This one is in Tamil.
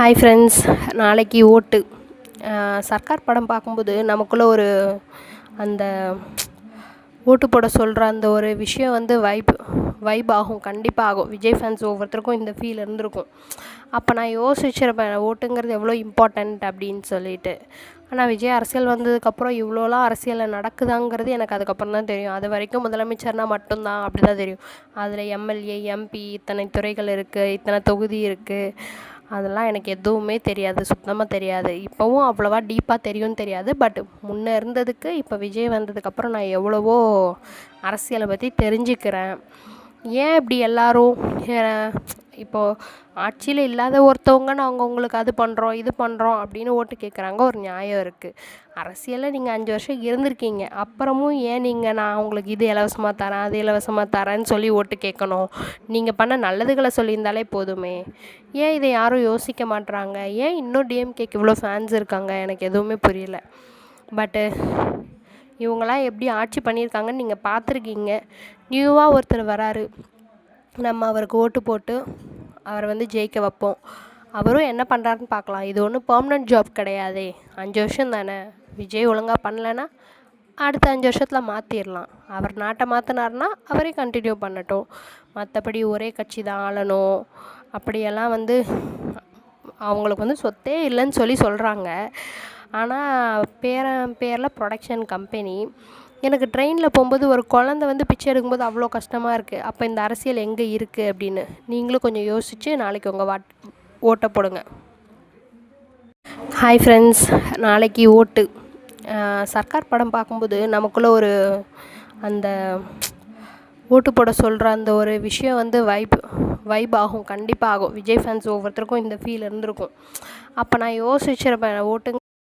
ஹாய் ஃப்ரெண்ட்ஸ், நாளைக்கு ஓட்டு. சர்க்கார் படம் பார்க்கும்போது நமக்குள்ளே அந்த ஓட்டு போட சொல்கிற அந்த ஒரு விஷயம் வைப் ஆகும். கண்டிப்பாக ஆகும். விஜய் ஃபேன்ஸ் ஒவ்வொருத்தருக்கும் இந்த ஃபீல் இருந்திருக்கும். அப்போ நான் யோசிச்சிருப்பேன், ஓட்டுங்கிறது எவ்வளோ இம்பார்ட்டண்ட் அப்படின்னு சொல்லிட்டு. ஆனால் விஜய் அரசியல் வந்ததுக்கப்புறம் இவ்வளோலாம் அரசியலில் நடக்குதாங்கிறது எனக்கு அதுக்கப்புறம் தான் தெரியும். அது வரைக்கும் முதலமைச்சர்னால் மட்டும்தான் அப்படி தான் தெரியும். அதில் எம்எல்ஏ, எம்பி, இத்தனை துறைகள் இருக்குது, இத்தனை தொகுதி இருக்குது. அதெல்லாம் எனக்கு எதுவுமே தெரியாது, சுத்தமாக தெரியாது. இப்போவும் அவ்வளோவா டீப்பாக தெரியும்னு தெரியாது. பட் முன்னே இருந்ததுக்கு இப்போ விஜய் வந்ததுக்கப்புறம் நான் எவ்வளவோ அரசியலை பற்றி தெரிஞ்சுக்கிறேன். ஏன் இப்படி எல்லோரும் இப்போது ஆட்சியில் இல்லாத ஒருத்தவங்க அவங்களுக்கு அது பண்ணுறோம் இது பண்ணுறோம் அப்படின்னு ஓட்டு கேட்குறாங்க. ஒரு நியாயம் இருக்குது. அரசியலில் நீங்கள் 5 வருஷம் இருந்திருக்கீங்க, அப்புறமும் ஏன் நான் உங்களுக்கு இது இலவசமாக தரேன் அது இலவசமாக தரேன்னு சொல்லி ஓட்டு கேட்கணும்? நீங்கள் பண்ண நல்லதுகளை சொல்லியிருந்தாலே போதுமே. ஏன் இதை யாரும் யோசிக்க மாட்டுறாங்க? ஏன் இன்னும் டிஎம்கேக்கு இவ்வளோ ஃபேன்ஸ் இருக்காங்க? எனக்கு எதுவுமே புரியல. பட்டு இவங்களாம் எப்படி ஆட்சி பண்ணியிருக்காங்கன்னு நீங்கள் பார்த்துருக்கீங்க. நியூவாக ஒருத்தர் வராரு, நம்ம அவருக்கு ஓட்டு போட்டு அவரை ஜெயிக்க வைப்போம். அவரும் என்ன பண்ணுறாருன்னு பார்க்கலாம். இது ஒன்றும் பெர்மனெண்ட் ஜாப் கிடையாதே. 5 வருஷம் தானே. விஜய் ஒழுங்காக பண்ணலைன்னா அடுத்த 5 வருஷத்தில் மாற்றிடலாம். அவர் நாட்டை மாற்றினார்னா அவரே கண்டினியூ பண்ணட்டும். மற்றபடி ஒரே கட்சி தான் ஆளணும் அப்படியெல்லாம் அவங்களுக்கு சொத்தே இல்லைன்னு சொல்கிறாங்க. ஆனால் பேரில் ப்ரொடக்ஷன் கம்பெனி. எனக்கு ட்ரெயினில் போகும்போது ஒரு குழந்த பிச்சை எடுக்கும்போது அவ்வளோ கஷ்டமாக இருக்குது. அப்போ இந்த அரசியல் எங்கே இருக்குது அப்படின்னு நீங்களும் கொஞ்சம் யோசித்து நாளைக்கு உங்கள் ஓட்டை போடுங்க. ஹாய் ஃப்ரெண்ட்ஸ், நாளைக்கு ஓட்டு. சர்க்கார் படம் பார்க்கும்போது நமக்குள்ளே அந்த ஓட்டு போட சொல்கிற அந்த ஒரு விஷயம் வைப் ஆகும். கண்டிப்பாக ஆகும். விஜய் ஃபேன்ஸ் ஒவ்வொருத்தருக்கும் இந்த ஃபீல் இருந்திருக்கும். அப்போ நான் யோசிச்சிருப்பேன், ஓட்டுங்க